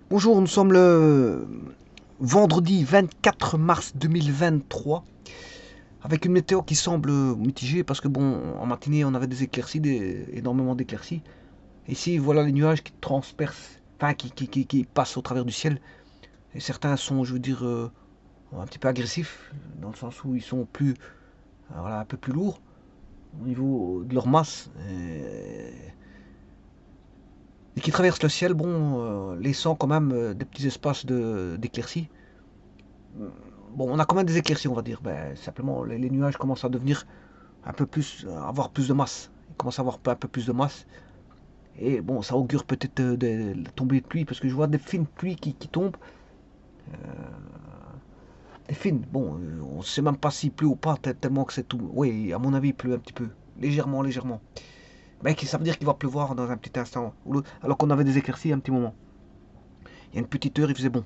Bonjour, nous sommes le vendredi 24 mars 2023 avec une météo qui semble mitigée parce que bon, en matinée on avait des éclaircies, énormément d'éclaircies. Ici, voilà les nuages qui transpercent, enfin qui passent au travers du ciel. Et certains sont, je veux dire, un petit peu agressifs dans le sens où ils sont plus, voilà, un peu plus lourds au niveau de leur masse et qui traversent le ciel, bon, laissant quand même des petits espaces d'éclaircies. Bon, on a quand même des éclaircies, on va dire. Ben, simplement, les nuages commencent à devenir un peu plus, à avoir plus de masse. Ils commencent à avoir un peu plus de masse. Et bon, ça augure peut-être de tombées de pluie, parce que je vois des fines pluies qui tombent. Des fines. Bon, on ne sait même pas s'il pleut ou pas, tellement que c'est tout. Oui, à mon avis, il pleut un petit peu. Légèrement, légèrement. Mais ça veut dire qu'il va pleuvoir dans un petit instant. Alors qu'on avait des éclaircies un petit moment. Il y a une petite heure, il faisait bon.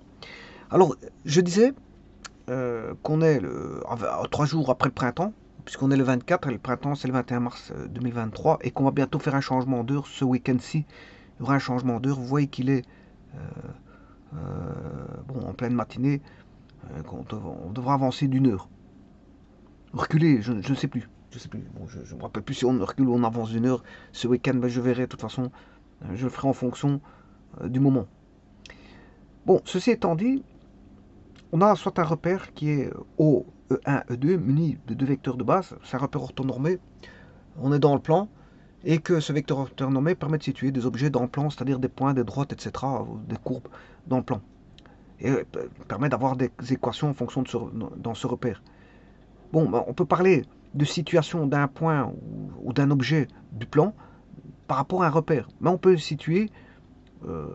Alors, je disais, qu'on est 3 jours après le printemps, puisqu'on est le 24 et le printemps c'est le 21 mars 2023, et qu'on va bientôt faire un changement d'heure ce week-end-ci. Il y aura un changement d'heure. Vous voyez qu'il est bon, en pleine matinée, on devra avancer d'une heure. Reculer, je ne sais plus. Je sais plus. Bon, je me rappelle plus si on recule ou on avance d'une heure. Ce week-end, ben, je verrai de toute façon. Je le ferai en fonction du moment. Bon, ceci étant dit, on a soit un repère qui est O, E1, E2, muni de deux vecteurs de base, c'est un repère orthonormé, on est dans le plan, et que ce vecteur orthonormé permet de situer des objets dans le plan, c'est-à-dire des points, des droites, etc., des courbes dans le plan. Et permet d'avoir des équations en fonction dans ce repère. Bon, ben, on peut parler de situation d'un point ou d'un objet du plan par rapport à un repère, mais on peut situer euh,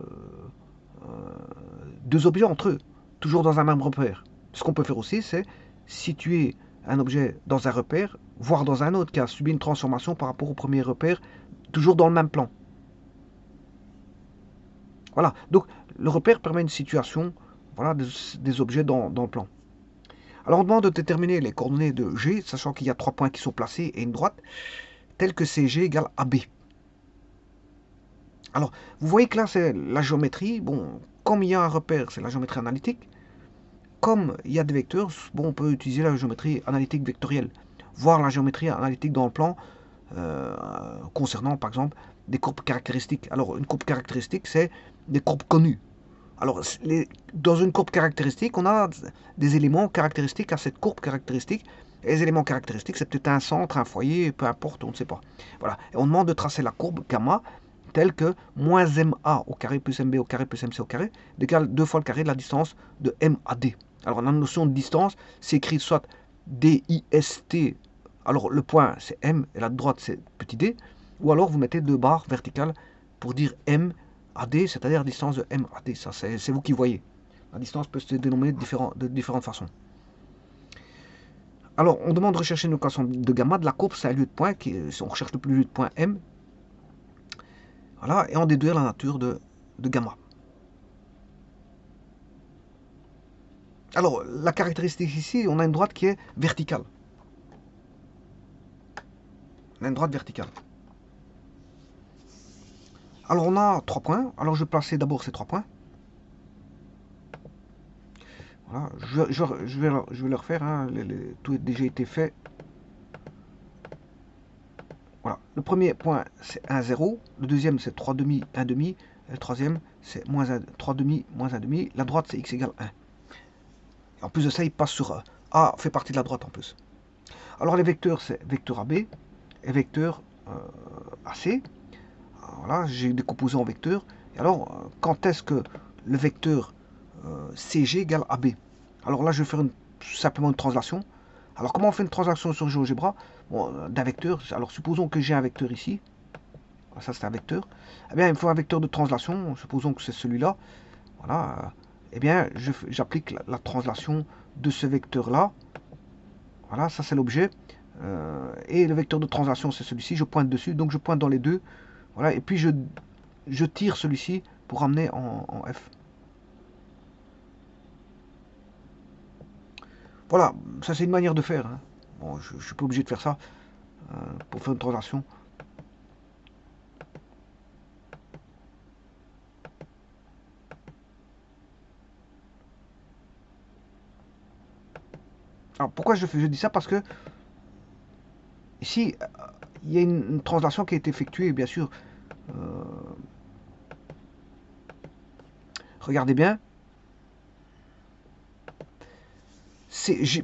deux objets entre eux, toujours dans un même repère. Ce qu'on peut faire aussi, c'est situer un objet dans un repère, voire dans un autre qui a subi une transformation par rapport au premier repère, toujours dans le même plan. Voilà. Donc le repère permet une situation, voilà, des objets dans le plan. Alors on demande de déterminer les coordonnées de G, sachant qu'il y a 3 points qui sont placés et une droite, telle que CG égale AB. Alors, vous voyez que là, c'est la géométrie. Bon, comme il y a un repère, c'est la géométrie analytique. Comme il y a des vecteurs, bon, on peut utiliser la géométrie analytique vectorielle, voir la géométrie analytique dans le plan concernant, par exemple, des courbes caractéristiques. Alors, une courbe caractéristique, c'est des courbes connues. Alors, dans une courbe caractéristique, on a des éléments caractéristiques à cette courbe caractéristique. Et les éléments caractéristiques, c'est peut-être un centre, un foyer, peu importe, on ne sait pas. Voilà. Et on demande de tracer la courbe gamma telle que moins ma au carré plus mb au carré plus mc au carré égale 2 fois le carré de la distance de mad. Alors, la notion de distance, c'est écrit soit dist, alors le point c'est m et la droite c'est petit d, ou alors vous mettez 2 barres verticales pour dire m AD, c'est-à-dire la distance de MAD. Ça, c'est vous qui voyez. La distance peut se dénommer de différentes façons. Alors, on demande de rechercher une équation de gamma de la courbe, c'est un lieu de point, on recherche le plus lieu de point M. Voilà, et on déduire la nature de gamma. Alors, la caractéristique ici, on a une droite qui est verticale. On a une droite verticale. Alors, on a 3 points. Alors, je vais placer d'abord ces 3 points. Voilà, je vais le refaire. Hein, tout a déjà été fait. Voilà. Le premier point, c'est 1, 0. Le deuxième, c'est 3 demi, 1 demi. Et le troisième, c'est moins 1, 3 demi, moins 1 demi. La droite, c'est x égale 1. Et en plus de ça, il passe sur A. A fait partie de la droite en plus. Alors les vecteurs, c'est vecteur AB et vecteur AC. Voilà, j'ai décomposé en vecteurs. Et alors, quand est-ce que le vecteur CG égale AB? Alors là, je vais faire simplement une translation. Alors comment on fait une translation sur GeoGebra? Bon, d'un vecteur. Alors supposons que j'ai un vecteur ici. Ça c'est un vecteur. Eh bien, il me faut un vecteur de translation. Supposons que c'est celui-là. Voilà. Eh bien, j'applique la translation de ce vecteur-là. Voilà, ça c'est l'objet. Et le vecteur de translation c'est celui-ci. Je pointe dessus, donc je pointe dans les deux. Voilà, et puis je tire celui-ci pour ramener en F. Voilà, ça c'est une manière de faire. Hein. Bon, je ne suis pas obligé de faire ça pour faire une translation. Alors pourquoi je dis ça? Parce que ici, il y a une translation qui a été effectuée, bien sûr. Euh, regardez bien.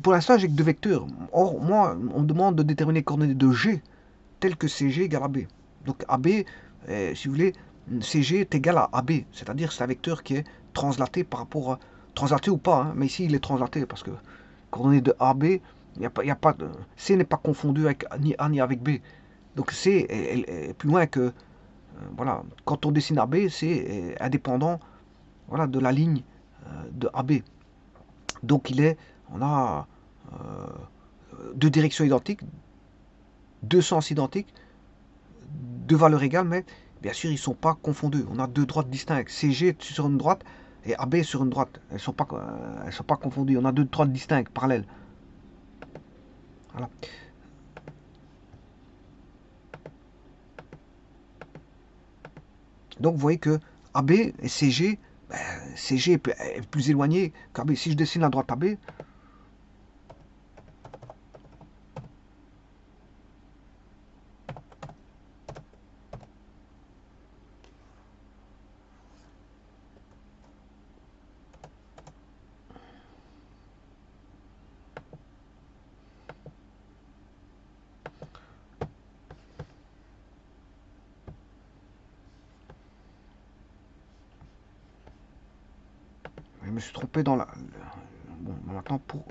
Pour l'instant, j'ai que deux vecteurs. Or, moi, on me demande de déterminer les coordonnées de G, telles que CG égale AB. Donc AB, si vous voulez, CG est égal à AB. C'est-à-dire que c'est un vecteur qui est translaté par rapport à... Translaté ou pas, hein, mais ici, il est translaté parce que coordonnées de AB, y a pas de, C n'est pas confondu avec ni A ni avec B. Donc C est plus loin que... voilà, quand on dessine AB, c'est indépendant, voilà, de la ligne de AB. Donc on a deux directions identiques, deux sens identiques, deux valeurs égales, mais bien sûr ils ne sont pas confondus. On a deux droites distinctes. CG sur une droite et AB sur une droite. Elles ne sont pas confondues. On a deux droites distinctes, parallèles. Voilà. Donc vous voyez que AB et CG, ben, CG est plus éloigné qu'AB. Si je dessine la droite AB, je me suis trompé dans la... Bon, maintenant pour...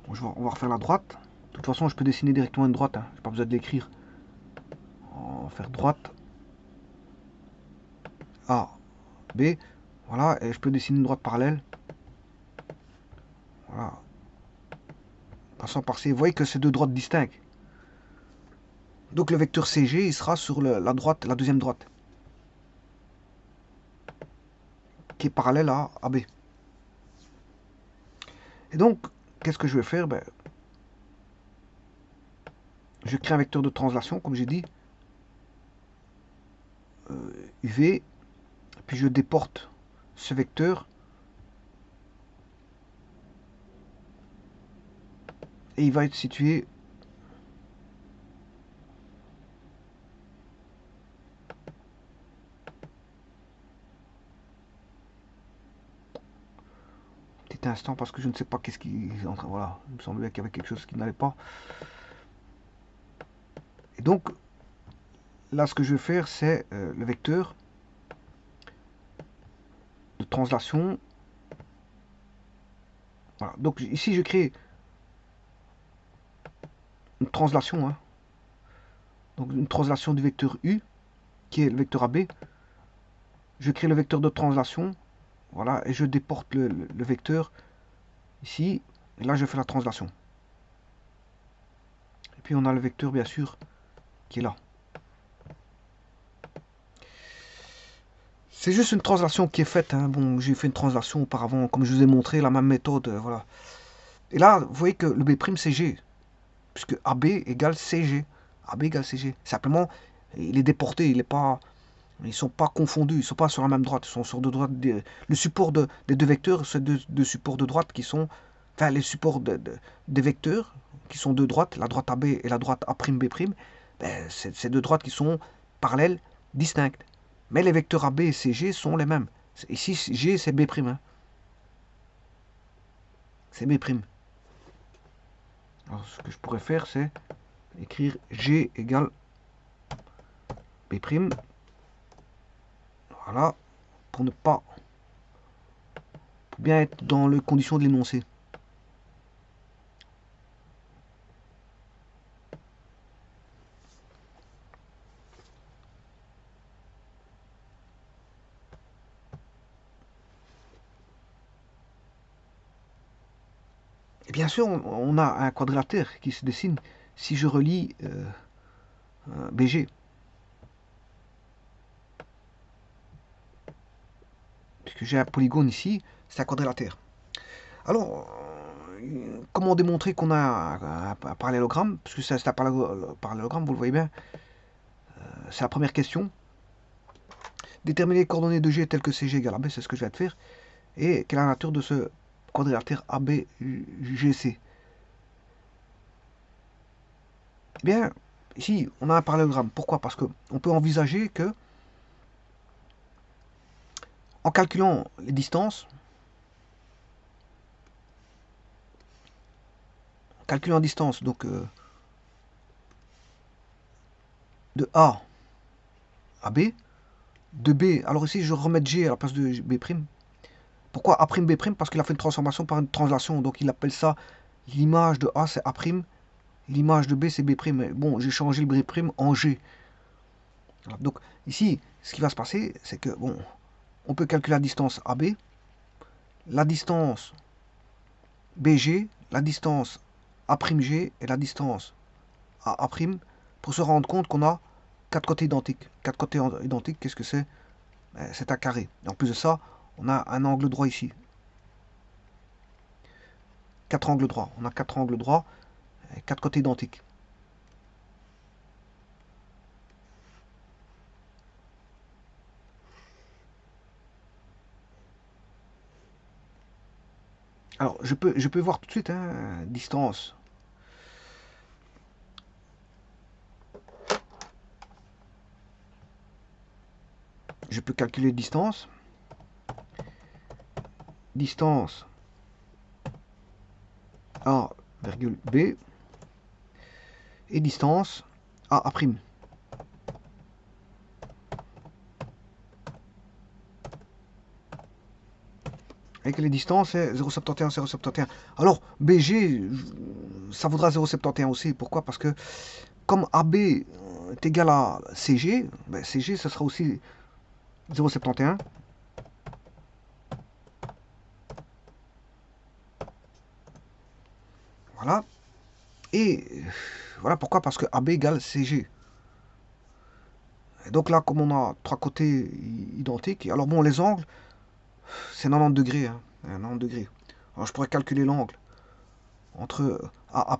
Bon, on va refaire la droite. De toute façon, je peux dessiner directement une droite. Hein. Je n'ai pas besoin de l'écrire. On va faire droite A, B. Voilà, et je peux dessiner une droite parallèle. Voilà. Passant par C. Vous voyez que c'est deux droites distinctes. Donc le vecteur CG, il sera sur la droite, la deuxième droite. Qui est parallèle à AB. Et donc, qu'est-ce que je vais faire? Ben, je crée un vecteur de translation, comme j'ai dit. UV. Puis je déporte ce vecteur. Et il va être situé petit instant parce que je ne sais pas qu'est-ce qui est en train. Voilà, il me semblait qu'il y avait quelque chose qui n'allait pas. Et donc, là, ce que je vais faire, c'est le vecteur de translation. Voilà. Donc ici, je crée une translation. Hein. Donc une translation du vecteur U, qui est le vecteur AB. Je crée le vecteur de translation. Voilà, et je déporte le vecteur ici. Et là, je fais la translation. Et puis, on a le vecteur, bien sûr, qui est là. C'est juste une translation qui est faite. Hein. Bon, j'ai fait une translation auparavant, comme je vous ai montré, la même méthode. Voilà. Et là, vous voyez que le B' c'est G, puisque AB égale CG. AB égale CG. Simplement, il est déporté, il est pas, ils ne sont pas confondus, ils ne sont pas sur la même droite, ils sont sur deux droites. Le support des deux vecteurs, c'est deux supports de droite qui sont, enfin, les supports des vecteurs qui sont de droite, la droite AB et la droite A'B', ben, c'est deux droites qui sont parallèles, distinctes. Mais les vecteurs AB et CG sont les mêmes. Ici, G, c'est B'. Hein. C'est B'. Alors, ce que je pourrais faire, c'est écrire G égale B'. Voilà. Pour ne pas... Pour bien être dans les conditions de l'énoncé. Et bien sûr, on a un quadrilatère qui se dessine si je relie BG. Puisque j'ai un polygone ici, c'est un quadrilatère. Alors, comment démontrer qu'on a un parallélogramme? Puisque c'est un parallélogramme, vous le voyez bien. C'est la première question. Déterminer les coordonnées de G telles que CG égale AB, c'est ce que je vais te faire. et quelle est la nature de ce quadrilatère ABGC. Eh bien, ici, on a un parallélogramme. Pourquoi? Parce qu'on peut envisager que, en calculant les distances, donc de A à B, de B, alors ici je remets G à la place de B'. Pourquoi A'B'? Parce qu'il a fait une transformation par une translation, donc il appelle ça, l'image de A c'est A', l'image de B c'est B'. Bon, j'ai changé le B' en G. Donc ici, ce qui va se passer, c'est que, bon, on peut calculer la distance AB, la distance BG, la distance A'G et la distance AA', pour se rendre compte qu'on a 4 côtés identiques. 4 côtés identiques, qu'est-ce que c'est? C'est un carré. Et en plus de ça, on a un angle droit ici. 4 angles droits. On a 4 angles droits, 4 côtés identiques. Alors, je peux voir tout de suite, hein, distance. Je peux calculer distance. Distance A, B. Et distance A'. Avec les distances, c'est 0,71, 0,71. Alors, BG, ça vaudra 0,71 aussi. Pourquoi? Parce que comme AB est égal à CG, ben CG, ça sera aussi 0,71. Voilà. Et voilà pourquoi, parce que AB égale CG. Et donc là, comme on a 3 côtés identiques, alors bon, les angles, c'est 90 degrés. Hein, 90 degrés. Alors je pourrais calculer l'angle entre A'.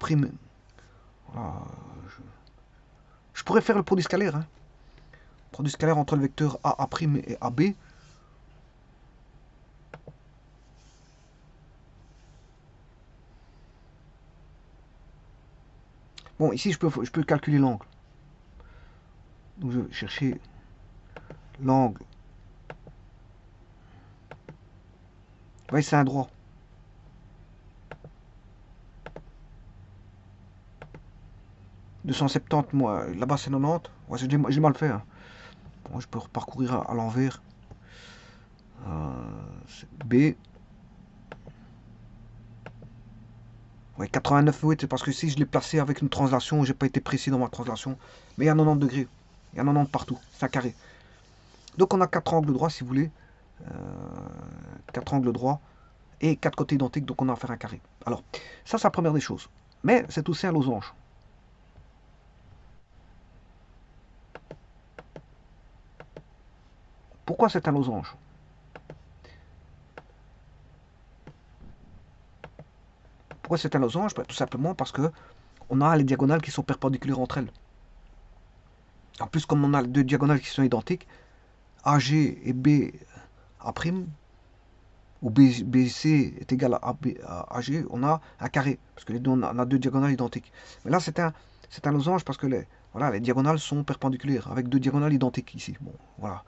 Voilà, je pourrais faire le produit scalaire. Hein. Produit scalaire entre le vecteur A' et AB. Bon, ici, je peux calculer l'angle. Donc, je vais chercher l'angle. Vous voyez, c'est un droit. « 270, moi, là-bas, c'est 90. Ouais, j'ai mal fait. Hein. Bon, je peux reparcourir à l'envers. B. Ouais, 89, oui, c'est parce que si je l'ai placé avec une translation, j'ai pas été précis dans ma translation. Mais il y a 90 degrés. Il y a 90 partout. C'est un carré. Donc on a 4 angles droits, si vous voulez. 4 angles droits et 4 côtés identiques, donc on a affaire à un carré. Alors, ça, c'est la première des choses. Mais c'est aussi un losange. Pourquoi c'est un losange? Pourquoi c'est un losange? Tout simplement parce que on a les diagonales qui sont perpendiculaires entre elles. En plus, comme on a deux diagonales qui sont identiques, AG et BA', ou BC est égal à AG, on a un carré, parce que les deux, on a deux diagonales identiques. Mais là, c'est un losange parce que les diagonales sont perpendiculaires, avec deux diagonales identiques ici. Bon, voilà.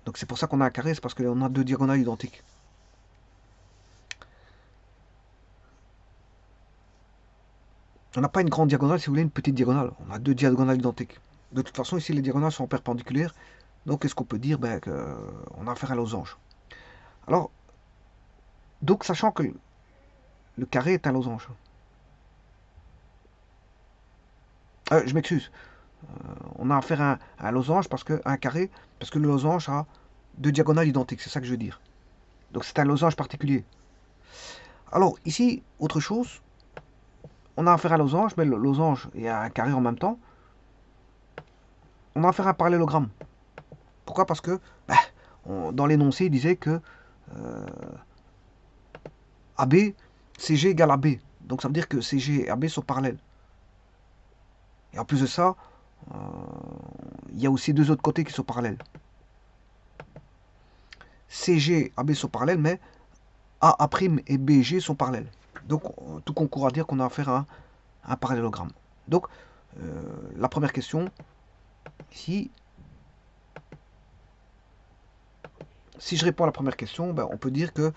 Donc c'est pour ça qu'on a un carré, c'est parce qu'on a deux diagonales identiques. On n'a pas une grande diagonale, si vous voulez, une petite diagonale. On a deux diagonales identiques. De toute façon, ici, les diagonales sont perpendiculaires. Donc, qu'est-ce qu'on peut dire? Ben, qu'on a affaire à un losange. Alors, donc, sachant que le carré est un losange. Je m'excuse. On a affaire à un losange parce que un carré, parce que le losange a deux diagonales identiques. C'est ça que je veux dire. Donc, c'est un losange particulier. Alors, ici, autre chose. On a affaire à un losange, mais le losange et un carré en même temps. On a affaire à un parallélogramme. Pourquoi? Parce que dans l'énoncé, il disait que AB, CG égale AB. Donc ça veut dire que CG et AB sont parallèles. Et en plus de ça, il y a aussi deux autres côtés qui sont parallèles. CG, AB sont parallèles, mais AA' et BG sont parallèles. Donc, tout concourt à dire qu'on a affaire à un parallélogramme. Donc, la première question, ici, si je réponds à la première question, ben, on peut dire que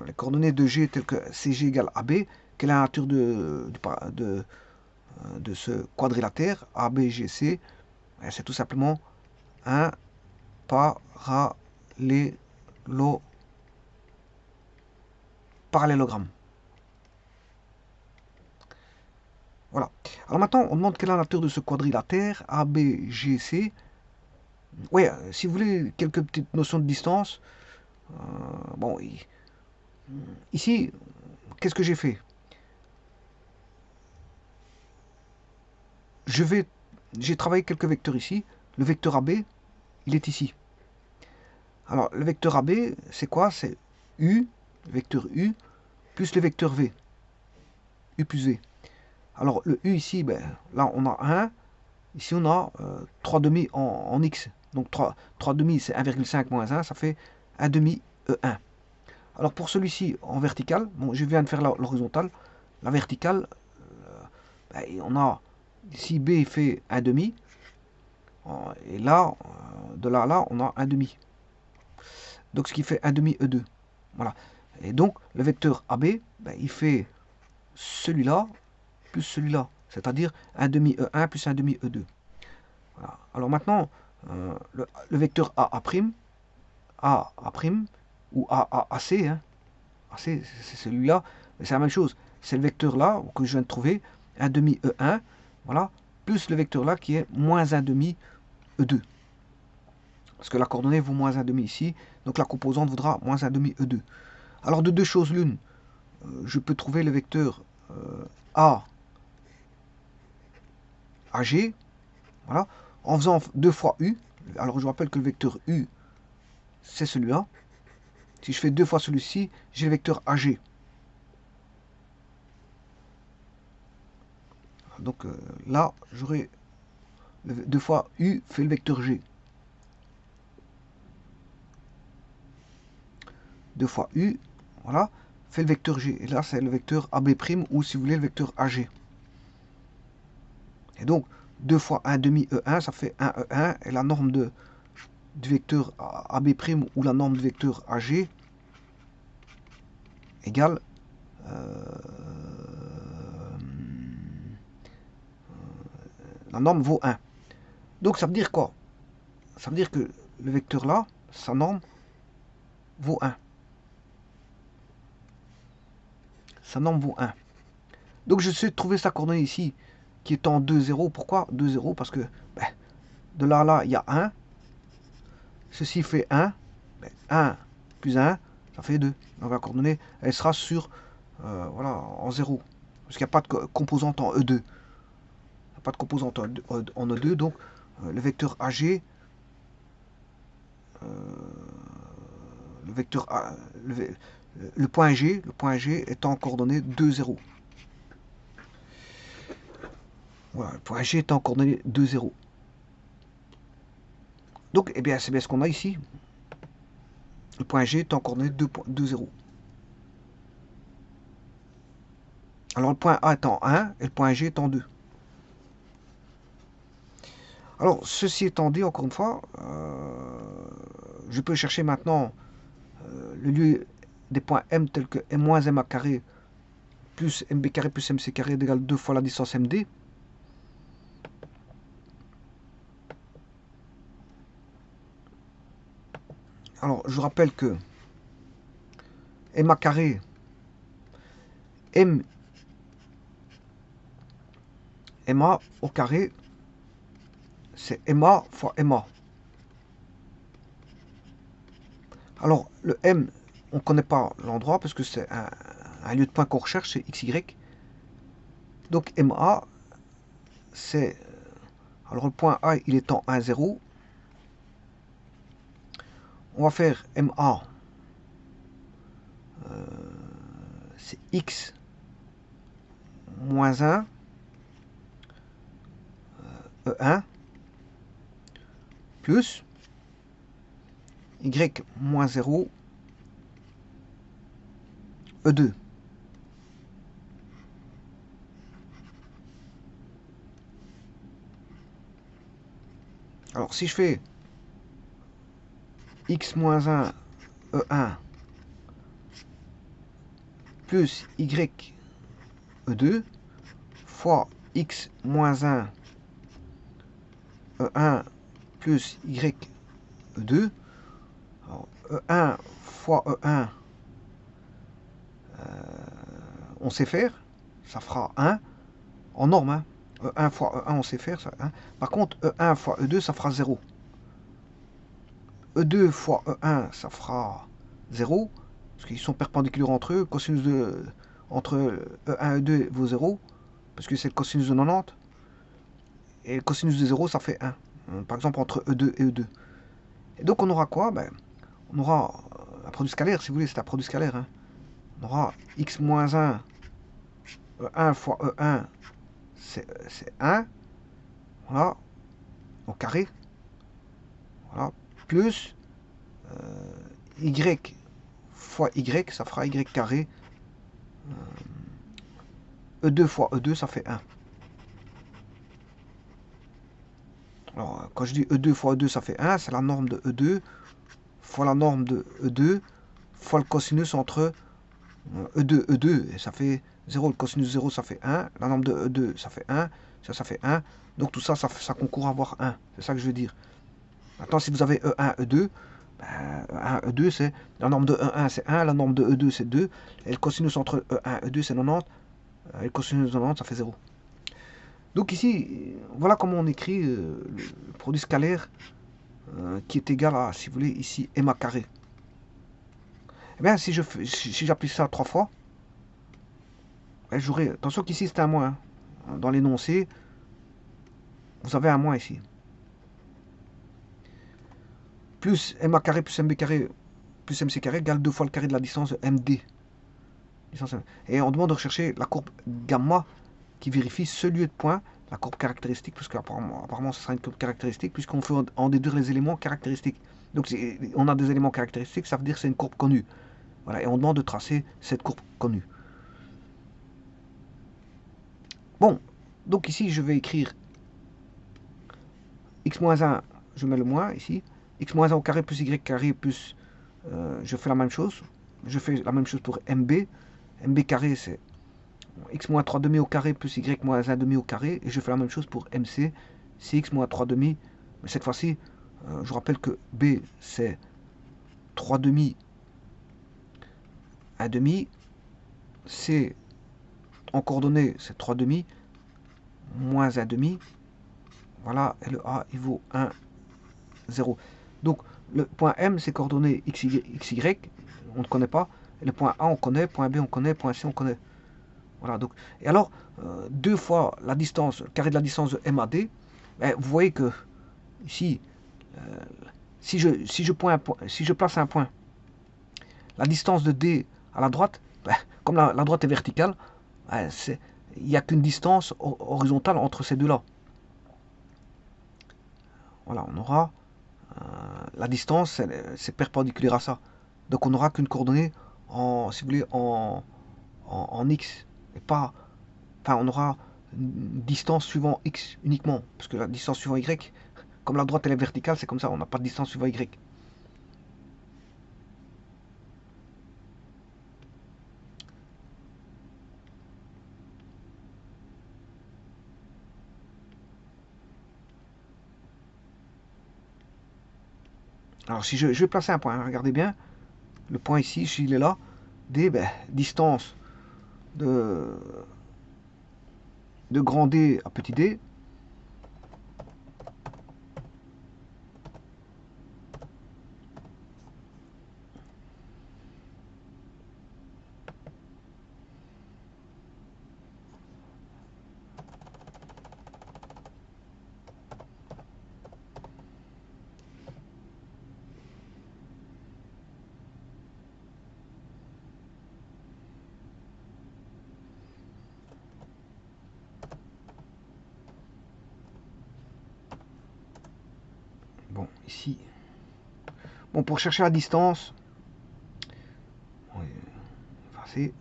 les coordonnées de G telles que CG égale AB, quelle est la nature de ce quadrilatère ABGC? C'est tout simplement un parallélogramme. Voilà. Alors maintenant, on demande quelle est la nature de ce quadrilatère ABGC. Oui, si vous voulez quelques petites notions de distance, bon, ici, qu'est-ce que j'ai fait? J'ai travaillé quelques vecteurs ici. Le vecteur AB, il est ici. Alors, le vecteur AB, c'est quoi? C'est U, le vecteur U, plus le vecteur V. U plus V. Alors, le U ici, ben, là, on a 1. Ici, on a 3 demi en X. Donc, 3 demi, c'est 1,5 moins 1, ça fait 1 demi E1. Alors, pour celui-ci, en vertical, bon, je viens de faire l'horizontale. La verticale, ben, on a ici B fait 1 demi. Et là, de là à là, on a 1 demi. Donc, ce qui fait 1 demi E2. Voilà. Et donc, le vecteur AB, ben, il fait celui-là plus celui-là. C'est-à-dire 1 demi E1 plus 1 demi E2. Voilà. Alors maintenant, le vecteur AA', ou AAC, hein, AC, c'est celui-là, c'est la même chose. C'est le vecteur là que je viens de trouver, 1 demi E1, voilà, plus le vecteur là qui est moins 1 demi E2. Parce que la coordonnée vaut moins 1 demi ici, donc la composante vaudra moins 1 demi E2. Alors de deux choses l'une, je peux trouver le vecteur A AG, voilà, en faisant 2 fois U. Alors je vous rappelle que le vecteur U, c'est celui-là. Si je fais 2 fois celui-ci, j'ai le vecteur AG. Donc là, j'aurai 2 fois U fait le vecteur G. 2 fois U, voilà, fait le vecteur G. Et là, c'est le vecteur AB', ou si vous voulez, le vecteur AG. Et donc, 2 fois 1 demi E1, ça fait 1 E1. Et la norme du vecteur AB' ou la norme du vecteur AG égale la norme vaut 1. Donc ça veut dire quoi? Ça veut dire que le vecteur là, sa norme vaut 1. Sa norme vaut 1. Donc je sais trouver sa coordonnée ici qui est en 2, 0. Pourquoi 2, 0? Parce que ben, de là à là, il y a 1. Ceci fait 1. Ben, 1 plus 1, ça fait 2. Donc la coordonnée, elle sera sur, voilà, en 0. Parce qu'il n'y a pas de composante en E2. Il n'y a pas de composante en E2. Donc le vecteur AG, le vecteur A, le point G est en coordonnée 2, 0. Voilà, le point G est en coordonnée 2, 0. Donc, eh bien, c'est bien ce qu'on a ici. Le point G est en coordonnée 2, 0. Alors, le point A est en 1 et le point G est en 2. Alors, ceci étant dit, encore une fois, je peux chercher maintenant le lieu des points M tels que M moins MA carré plus MB carré plus MC carré égale 2 fois la distance MD. Alors, je rappelle que MA carré, MA au carré, c'est MA fois MA. Alors, le M, on ne connaît pas l'endroit parce que c'est un lieu de point qu'on recherche, c'est XY. Donc, MA, c'est... Alors, le point A, il est en 1, 0. On va faire MA, c'est X moins 1, E1, plus y moins 0, E2. Alors si je fais x moins 1 E1 plus y E2 fois x moins 1 E1 plus y E2. Alors, E1 fois E1, on sait faire, ça fera 1 en norme. Hein. E1 fois E1, on sait faire ça. Hein. Par contre, E1 fois E2, ça fera 0. E2 fois E1, ça fera 0, parce qu'ils sont perpendiculaires entre eux. Cosinus de entre E1 et E2 vaut 0, parce que c'est le cosinus de 90. Et le cosinus de 0, ça fait 1. Par exemple, entre E2 et E2. Et donc, on aura quoi? Ben, on aura un produit scalaire, si vous voulez, c'est un produit scalaire. Hein. On aura x moins 1, E1 fois E1, c'est 1. Voilà, au carré. Voilà, plus y fois y, ça fera y carré. E2 fois E2, ça fait 1. Alors, quand je dis E2 fois E2, ça fait 1, c'est la norme de E2 fois la norme de E2 fois le cosinus entre E2, E2, et ça fait 0. Le cosinus 0, ça fait 1. La norme de E2, ça fait 1. Ça fait 1. Donc tout ça, ça concourt à avoir 1. C'est ça que je veux dire. Maintenant, si vous avez E1, E2, E1, E2, c'est la norme de E1, c'est 1. La norme de E2, c'est 2. Et le cosinus entre E1 et E2, c'est 90. Et le cosinus de 90, ça fait 0. Donc ici, voilà comment on écrit le produit scalaire qui est égal à, si vous voulez, ici, m à carré. Eh bien, si j'applique ça 3 fois, ben, j'aurai, attention qu'ici c'est un moins. Hein. Dans l'énoncé, vous avez un moins ici. Plus m à carré plus mb carré plus mc carré égale 2 fois le carré de la distance de md. Et on demande de rechercher la courbe gamma qui vérifie ce lieu de point, la courbe caractéristique, puisqu'apparemment ce sera une courbe caractéristique, puisqu'on fait en déduire les éléments caractéristiques. Donc si on a des éléments caractéristiques, ça veut dire que c'est une courbe connue. Voilà, et on demande de tracer cette courbe connue. Bon, donc ici je vais écrire x-1, je mets le moins ici, x-1 au carré plus y carré plus, je fais la même chose, je fais la même chose pour mb, mb carré c'est x moins 3 demi au carré plus y moins 1 demi au carré, et je fais la même chose pour mc, c'est x moins 3 demi, mais cette fois-ci, je rappelle que b c'est 3 demi, 1 demi, c en coordonnées c'est 3 demi, moins 1 demi, voilà, et le a il vaut 1, 0. Donc le point M c'est coordonnées xy, on ne connaît pas, et le point A on connaît, point B on connaît, point C on connaît. Voilà, donc, et alors, 2 fois la distance, le carré de la distance de M à D, ben, vous voyez que ici, si je place un point, la distance de D à la droite, ben, comme la droite est verticale, ben, il n'y a qu'une distance horizontale entre ces deux-là. Voilà, on aura la distance, c'est perpendiculaire à ça. Donc on n'aura qu'une coordonnée en, si vous voulez, en X, et pas, enfin on aura une distance suivant X uniquement, parce que la distance suivant Y, comme la droite elle est verticale, c'est comme ça, on n'a pas de distance suivant Y. Alors si je vais placer un point, hein, regardez bien, le point ici, s'il est là, D, ben, distance de grand D à petit d, bon, ici, Bon, pour chercher la distance, on va effacer.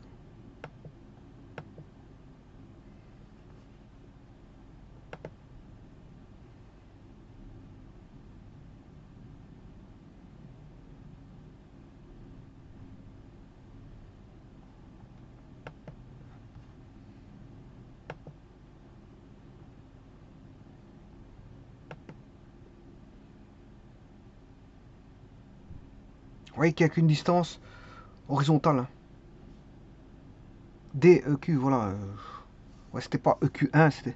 Vous voyez qu'il n'y a qu'une distance horizontale. Hein. DEQ, voilà. Ouais, c'était pas EQ1, c'était.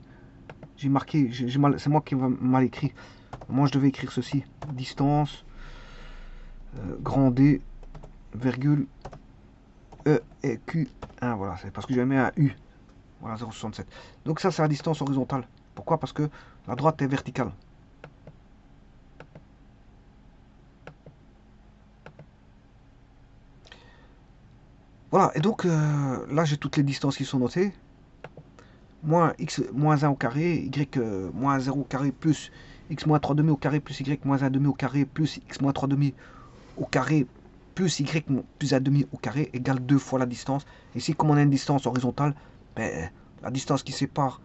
J'ai marqué, c'est moi qui ai mal écrit. Moi, je devais écrire ceci. Distance, grand D, virgule, E et Q1. Voilà, c'est parce que j'avais mis un U. Voilà, 0,67. Donc ça, c'est la distance horizontale. Pourquoi? Parce que la droite est verticale. Voilà, et donc là, j'ai toutes les distances qui sont notées. Moins x moins 1 au carré, y moins 0 au carré, plus x moins 3 demi au carré, plus y moins 1 demi au carré, plus x moins 3 demi au carré, plus y plus 1 demi au carré, égale 2 fois la distance. Ici, comme on a une distance horizontale, ben, la distance qui sépare,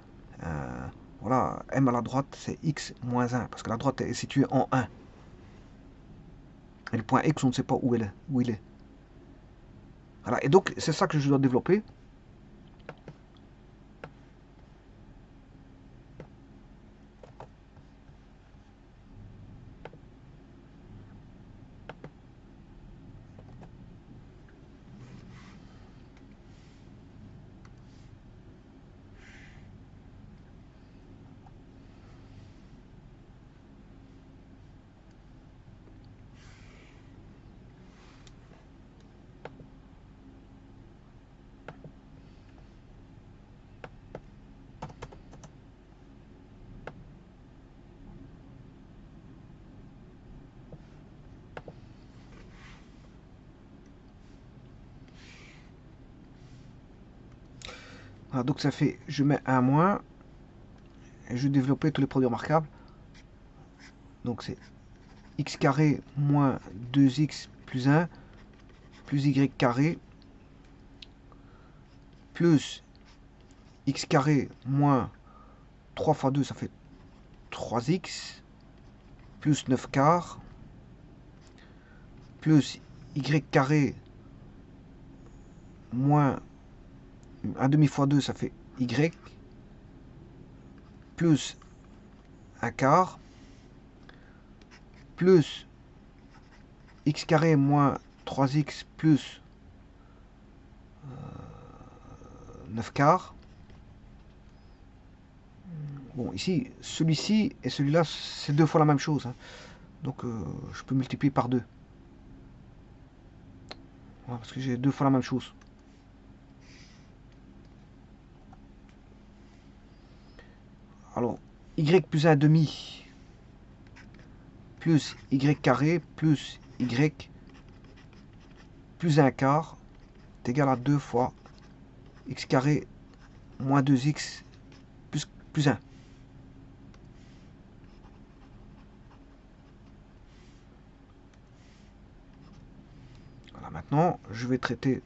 voilà, m à la droite, c'est x moins 1, parce que la droite est située en 1. Et le point x, on ne sait pas où il est. Voilà, et donc, c'est ça que je dois développer. Voilà, donc ça fait, je mets un moins, et je vais développer tous les produits remarquables. Donc c'est x carré moins 2x plus 1 plus y carré plus x carré moins 3 fois 2, ça fait 3x plus 9 quarts plus y carré moins 1 demi fois 2, ça fait y plus 1 quart plus x carré moins 3x plus 9 quarts. Bon, ici, celui-ci et celui-là, c'est deux fois la même chose. Hein. Donc, je peux multiplier par 2. Voilà, parce que j'ai deux fois la même chose. Alors, y plus 1 demi plus y carré plus y plus 1 quart est égal à 2 fois x carré moins 2x plus 1. Voilà, maintenant, je vais traiter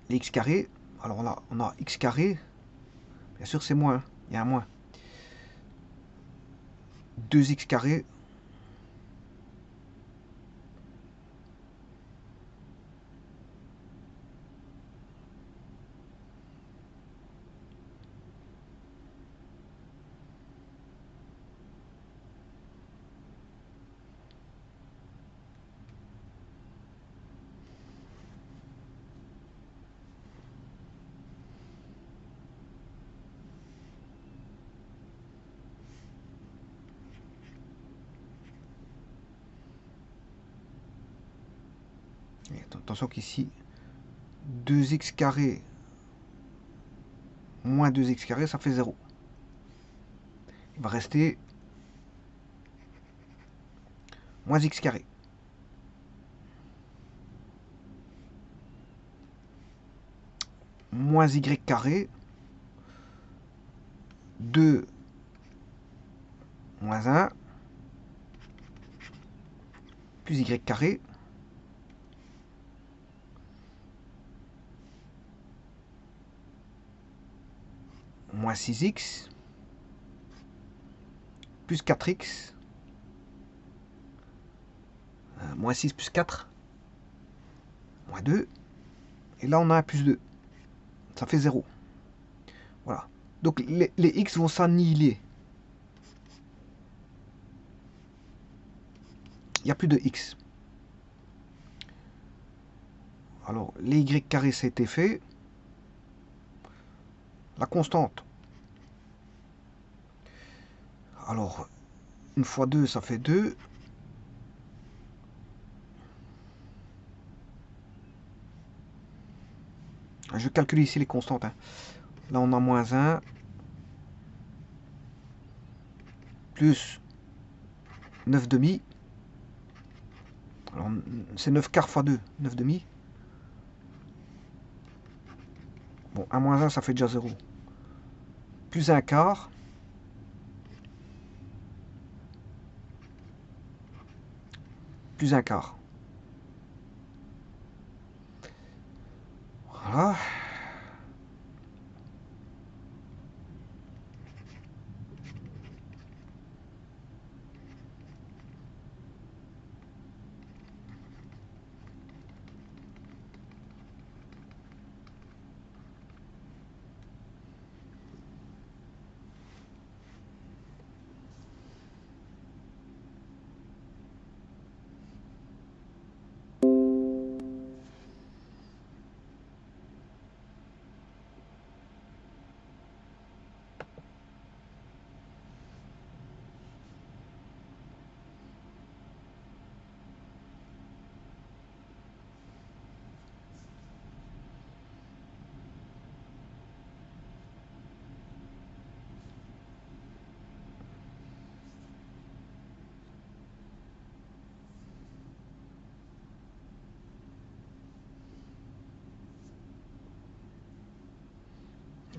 les x carrés. Alors, on a x carré, bien sûr, c'est moins, il y a un moins. 2x carré attention qu'ici, 2x carré moins 2x carré, ça fait 0. Il va rester moins x carré. moins y carré, 2 moins 1, plus y carré, moins 6x, plus 4x, moins 6 plus 4, moins 2, et là on a un plus 2, ça fait 0. Voilà. Donc les x vont s'annihiler. Il n'y a plus de x. Alors, les y carrés, ça a été fait. La constante. Alors, une fois 2, ça fait 2. Je calcule ici les constantes. Hein. Là, on a moins 1. Plus 9 demi. Alors, c'est 9 quarts fois 2. 9 demi. Bon, 1 moins 1, ça fait déjà 0. Plus 1 quart. Plus 1 quart. Voilà.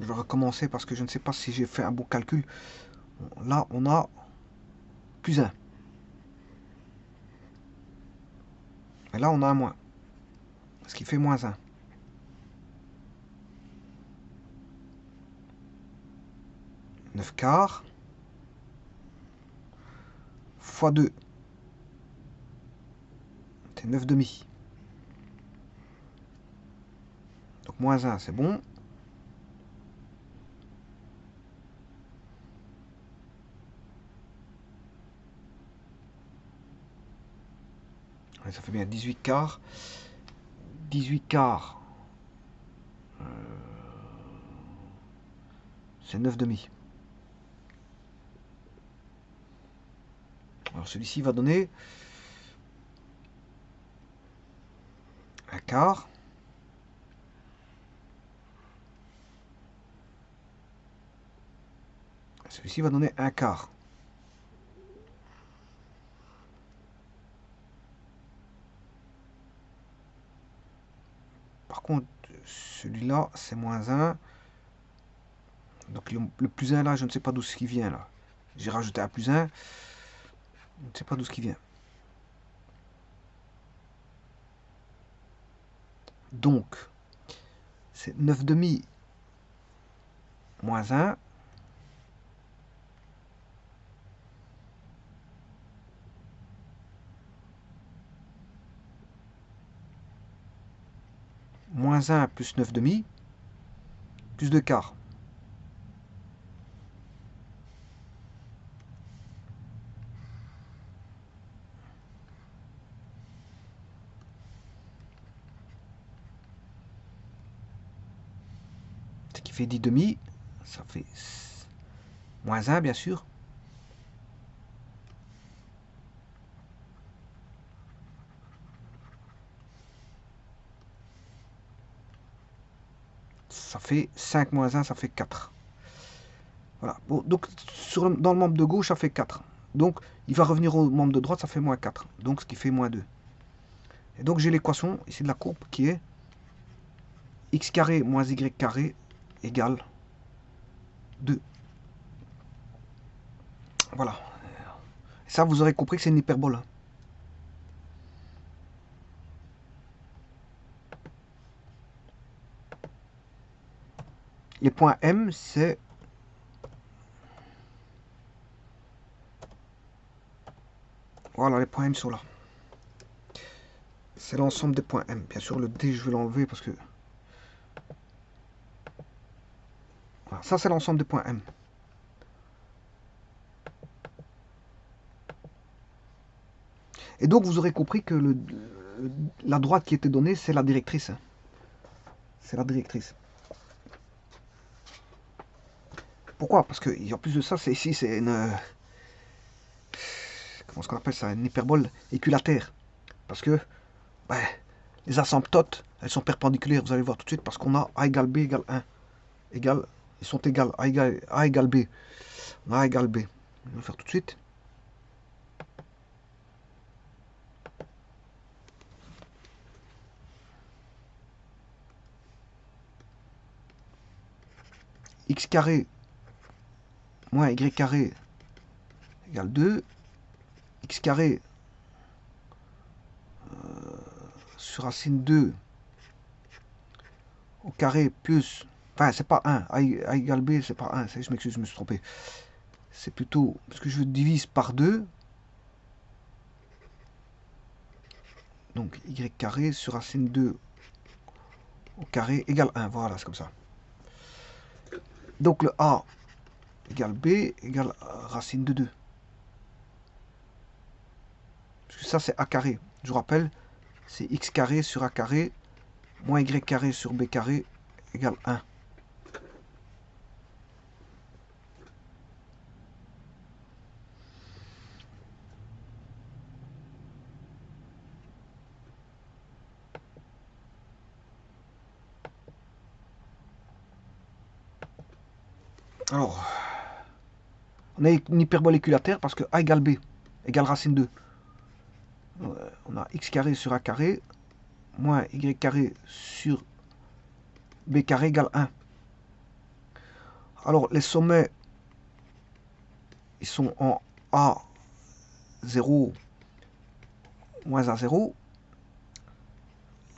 Je vais recommencer parce que je ne sais pas si j'ai fait un bon calcul. Là, on a plus 1. Et là, on a un moins. Ce qui fait moins 1. Neuf quarts. Fois 2. C'est 9 demi. Donc moins 1, c'est bon. Ouais, ça fait bien 18 quarts. 18 quarts. C'est 9 demi. Alors celui-ci va donner un quart. Celui-ci va donner un quart. Par contre, celui-là, c'est moins 1. Donc le plus 1 là, je ne sais pas d'où ce qui vient là. J'ai rajouté un plus 1. Je ne sais pas d'où ce qui vient. Donc, c'est 9 demi moins 1. Moins 1 plus 9 demi. Plus 2 quarts. Ce qui fait 10 demi. Ça fait moins 1 bien sûr. Ça fait 5 moins 1, ça fait 4. Voilà. Bon, donc dans le membre de gauche, ça fait 4. Donc il va revenir au membre de droite, ça fait moins 4. Donc ce qui fait moins 2. Et donc j'ai l'équation ici de la courbe qui est x carré moins y carré égale 2. Voilà. Ça, vous aurez compris que c'est une hyperbole. Les points M, c'est... Voilà, les points M sont là. C'est l'ensemble des points M. Bien sûr, le D, je vais l'enlever parce que... Voilà, ça, c'est l'ensemble des points M. Et donc, vous aurez compris que la droite qui était donnée, c'est la directrice. C'est la directrice. Pourquoi? Parce que, en plus de ça, c'est ici, c'est une... Comment est-ce qu'on appelle ça? Une hyperbole équilatère. Parce que, ben, les asymptotes, elles sont perpendiculaires, vous allez voir tout de suite, parce qu'on a A égale B égale 1. Ils sont égales. A égale B. On a A égale B. On va le faire tout de suite. X carré moins Y carré égale 2. X carré sur racine 2 au carré plus... Enfin, c'est pas 1. A égale B, c'est pas 1. Je m'excuse, je me suis trompé. C'est plutôt... Parce que je divise par 2. Donc, Y carré sur racine 2 au carré égale 1. Voilà, c'est comme ça. Donc, le A égale B égale racine de 2. Parce que ça, c'est A carré. Je vous rappelle, c'est X carré sur A carré moins Y carré sur B carré égale 1. Alors, on a une hyperbole équilatère parce que A égale B égale racine 2. On a X carré sur A carré moins Y carré sur B carré égale 1. Alors, les sommets, ils sont en A0 moins A0.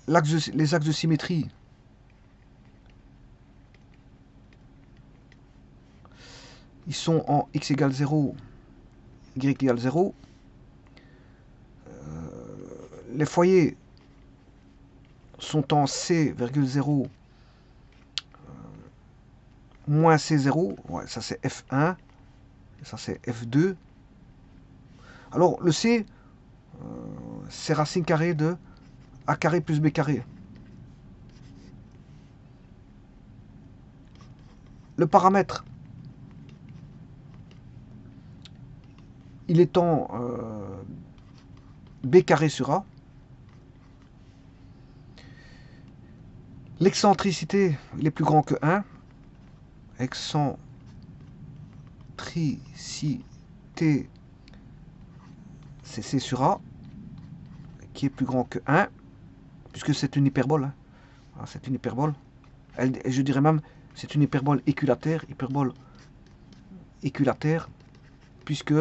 Les axes de symétrie, ils sont en x égale 0, y égale 0. Les foyers sont en C,0 moins C0. Ouais, ça c'est F1. Ça c'est F2. Alors le C, c'est racine carrée de A carré plus B carré. Le paramètre, il est en B carré sur A. L'excentricité, il est plus grand que 1. Excentricité, c'est C sur A, qui est plus grand que 1, puisque c'est une hyperbole. Hein. Ah, c'est une hyperbole. Je dirais même, c'est une hyperbole équilatère. Hyperbole équilatère, puisque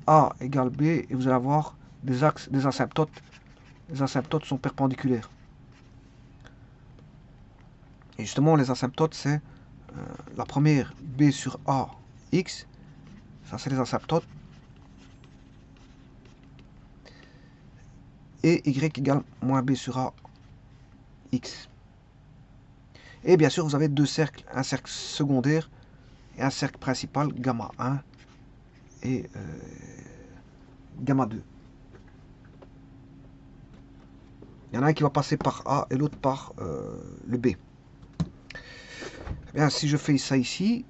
A égale B, et vous allez avoir des axes, des asymptotes. Les asymptotes sont perpendiculaires. Et justement, les asymptotes, c'est la première, B sur A, X. Ça, c'est les asymptotes. Et Y égale moins B sur A, X. Et bien sûr, vous avez deux cercles, un cercle secondaire et un cercle principal, gamma 1 et gamma 2. Il y en a un qui va passer par A et l'autre par le B. Eh bien, si je fais ça ici,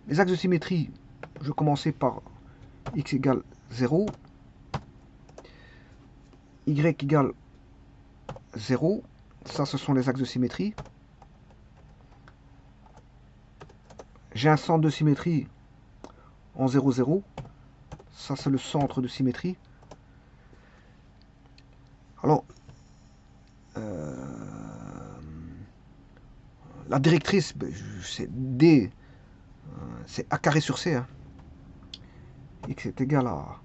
les axes de symétrie, je vais commencer par x égale 0, y égale 0, ça ce sont les axes de symétrie. J'ai un centre de symétrie en 0, 0, ça c'est le centre de symétrie. Alors, la directrice, ben, c'est D, c'est A carré sur C. Hein. X est égal à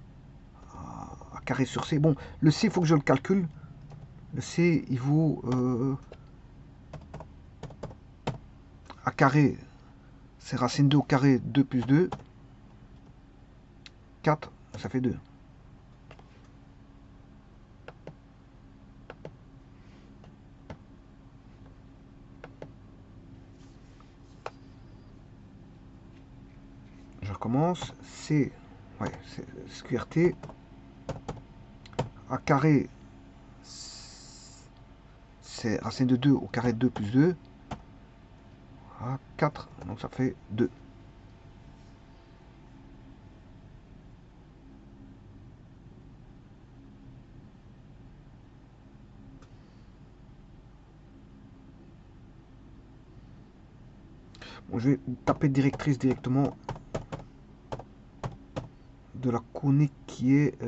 carré sur C. Bon, le C, il faut que je le calcule. Le C, il vaut A carré, c'est racine 2 au carré, 2 plus 2. 4, ça fait 2. Je recommence. C, ouais, c'est SQRT. A carré, c'est racine de 2 au carré de 2 plus 2. À 4, donc ça fait 2. Bon, je vais taper directrice directement de la conique qui est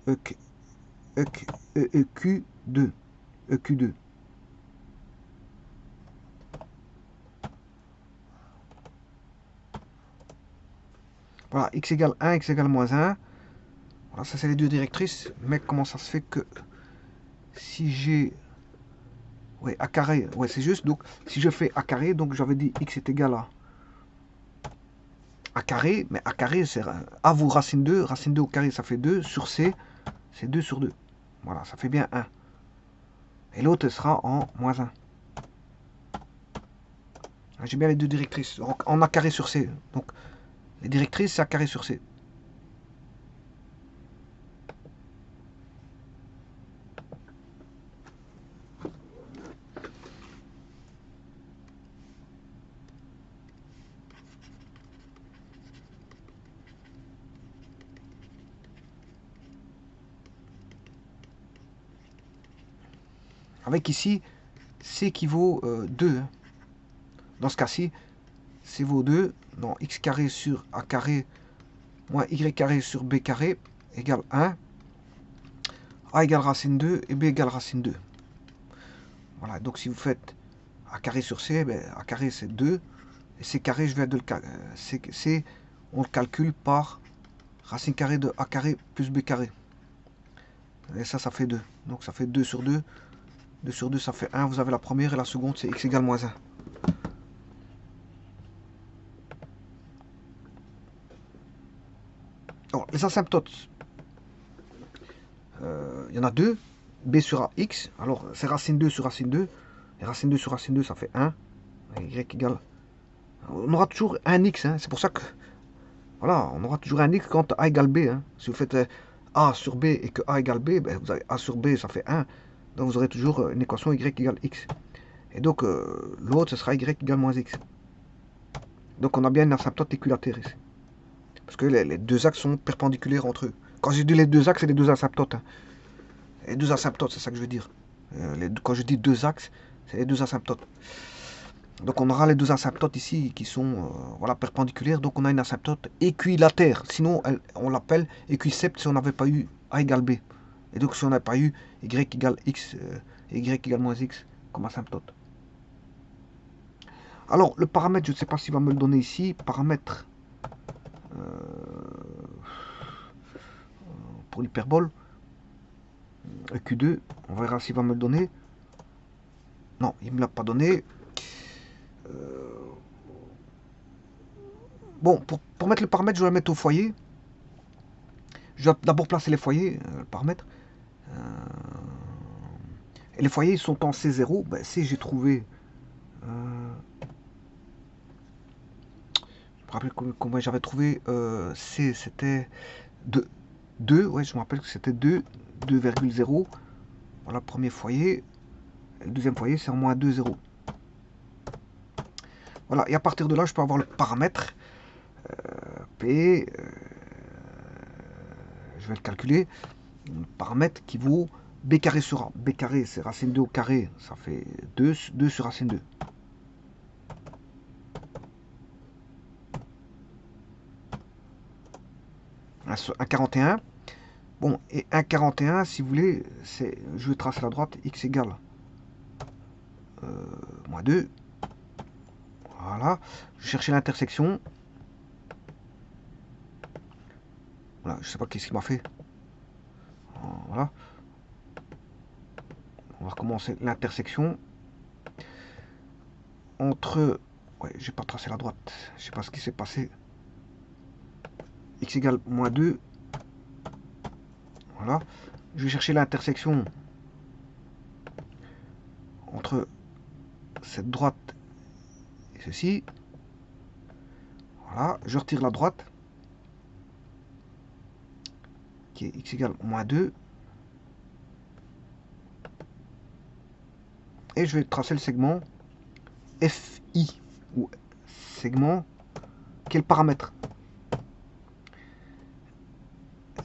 EQ2. EQ2. Voilà, x égale 1, x égale moins 1. Voilà, ça c'est les deux directrices. Mais comment ça se fait que si j'ai... Ouais, A carré, ouais c'est juste. Donc si je fais A carré, donc j'avais dit x est égal à A carré. Mais A carré c'est A vaut racine 2. Racine 2 au carré ça fait 2. Sur C, c'est 2 sur 2. Voilà, ça fait bien 1. Et l'autre sera en moins 1. J'ai bien les deux directrices. En A carré sur C. Donc les directrices c'est A carré sur C. Avec ici, C qui vaut 2. Hein. Dans ce cas-ci, C vaut 2. Donc x carré sur A carré moins y carré sur b carré égale 1. A égale racine 2 et b égale racine 2. Voilà, donc si vous faites A carré sur C, ben, A carré c'est 2. Et C carré, je viens de le C, on le calcule par racine carrée de A carré plus b carré. Et ça fait 2. Donc ça fait 2 sur 2. 2 sur 2, ça fait 1. Vous avez la première et la seconde, c'est x égale moins 1. Alors, les asymptotes, il y en a deux. B sur A, x. Alors, c'est racine 2 sur racine 2. Et racine 2 sur racine 2, ça fait 1. Et y égale... On aura toujours un x. Hein. C'est pour ça que... Voilà, on aura toujours un x quand A égale B. Hein. Si vous faites A sur B et que A égale B, ben, vous avez A sur B, ça fait 1. Donc, vous aurez toujours une équation y égale x. Et donc, l'autre, ce sera y égale moins x. Donc, on a bien une asymptote équilatère ici. Parce que les deux axes sont perpendiculaires entre eux. Quand je dis les deux axes, c'est les deux asymptotes. Hein. Les deux asymptotes, c'est ça que je veux dire. Quand je dis deux axes, c'est les deux asymptotes. Donc on aura les deux asymptotes ici qui sont voilà, perpendiculaires. Donc on a une asymptote équilatère. Sinon, on l'appelle équisept si on n'avait pas eu A égale B. Et donc si on n'avait pas eu Y égale X et Y égale moins X comme asymptote. Alors le paramètre, je ne sais pas s'il va me le donner ici. Paramètre pour l'hyperbole. Q2, on verra s'il va me le donner. Non, il ne me l'a pas donné. Bon, pour mettre le paramètre, je vais le mettre au foyer. Je vais d'abord placer les foyers, le paramètre. Et les foyers sont en C0. Ben, C, j'ai trouvé... je me rappelle combien j'avais trouvé. C, c'était 2. Ouais, je me rappelle que c'était 2,0. Voilà le premier foyer. Et le deuxième foyer, c'est en moins 2, 0. Voilà, et à partir de là, je peux avoir le paramètre P, je vais le calculer, un paramètre qui vaut B carré sur A. B carré, c'est racine 2 au carré, ça fait 2 sur racine 2. Un 41. Bon, et 1,41, si vous voulez, c'est, je vais tracer la droite, x égale moins 2. Voilà. Je cherchais l'intersection. Voilà, je sais pas qu'est-ce qu'il m'a fait. Voilà. On va recommencer l'intersection entre... Ouais, j'ai pas tracé la droite. Je sais pas ce qui s'est passé. X égale moins 2. Voilà. Je vais chercher l'intersection entre cette droite et ceci. Voilà. Je retire la droite, qui est x égale moins 2. Et je vais tracer le segment FI, ou segment, quel paramètre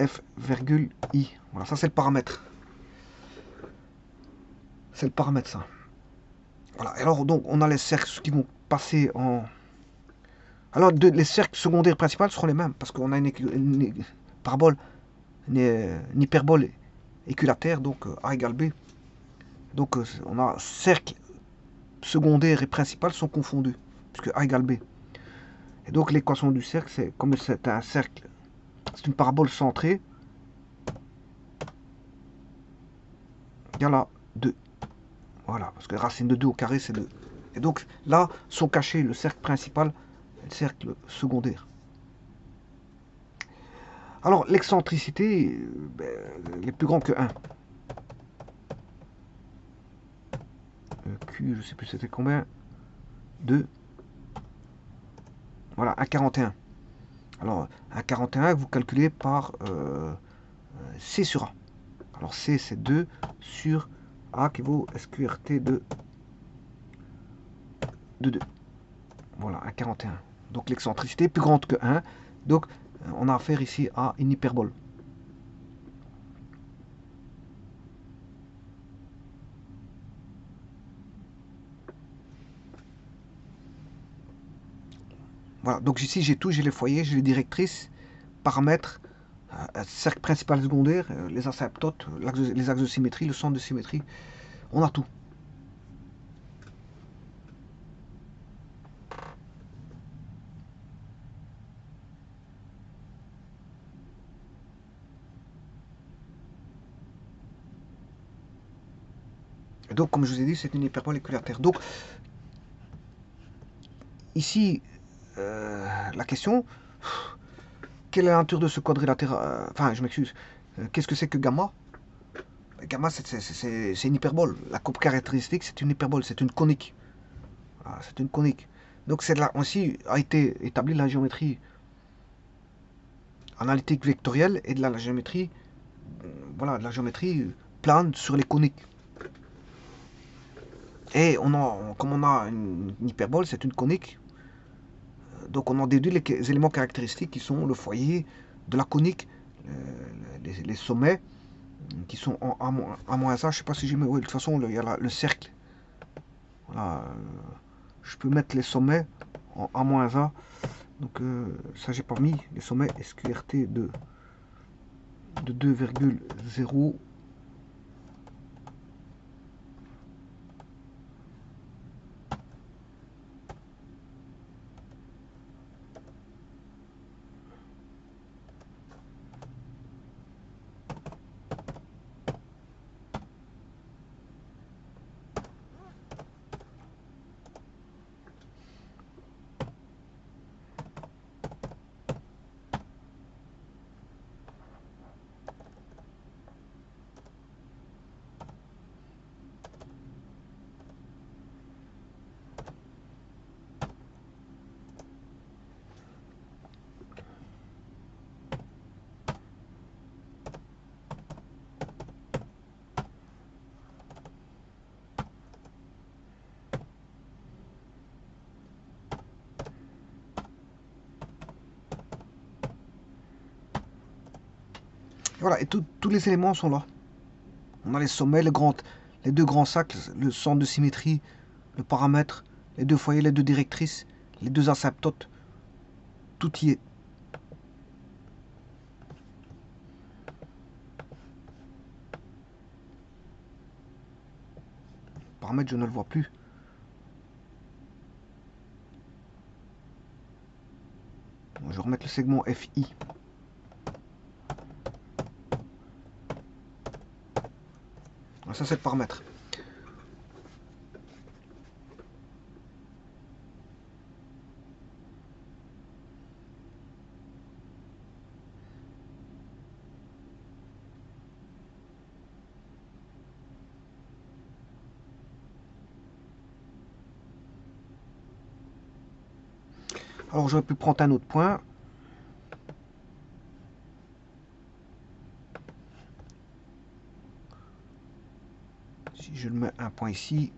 F, virgule, I. Voilà, ça c'est le paramètre. C'est le paramètre, ça. Voilà, alors donc on a les cercles qui vont passer en... Alors les cercles secondaires principaux seront les mêmes, parce qu'on a une parabole, une hyperbole équilatère, donc A égale B. Donc on a cercle secondaire et principal sont confondus, puisque A égale B. Et donc l'équation du cercle, c'est comme c'est un cercle, c'est une parabole centrée, égale à 2. Voilà, parce que racine de 2 au carré, c'est 2. Et donc là, sont cachés le cercle principal et le cercle secondaire. Alors, l'excentricité, elle est plus grande que 1. Q, je sais plus c'était combien. 2. Voilà, 1,41. Alors, 1,41, vous calculez par C sur A. Alors, C, c'est 2 sur A qui vaut SQRT de 2. Voilà, 1,41. Donc, l'excentricité est plus grande que 1. Donc, on a affaire ici à une hyperbole. Voilà, donc ici j'ai tout, j'ai les foyers, j'ai les directrices, paramètres, cercle principal secondaire, les asymptotes, les axes de symétrie, le centre de symétrie, on a tout. Et donc comme je vous ai dit, c'est une hyperbole équilatère. Donc ici, la question, quelle est la nature de ce quadrilatère, enfin je m'excuse, qu'est-ce que c'est que gamma? Gamma c'est une hyperbole, la courbe caractéristique c'est une hyperbole, c'est une conique. Voilà, c'est une conique. Donc c'est là aussi a été établie la géométrie analytique vectorielle et de la géométrie, voilà, de la géométrie plane sur les coniques. Et comme on a une hyperbole, c'est une conique. Donc on en déduit les éléments caractéristiques qui sont le foyer de la conique, les sommets qui sont en A-A, je ne sais pas si j'ai mis, oui, de toute façon il y a le cercle. Voilà, je peux mettre les sommets en A-A. Donc ça j'ai pas mis les sommets SQRT de 2,0. Voilà, et tous les éléments sont là. On a les sommets, les deux grands sacs, le centre de symétrie, le paramètre, les deux foyers, les deux directrices, les deux asymptotes. Tout y est. paramètre, je ne le vois plus. Je vais remettre le segment FI. Ça, c'est le paramètre. Alors, j'aurais pu prendre un autre point. Si je le mets un point ici,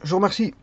Je vous remercie.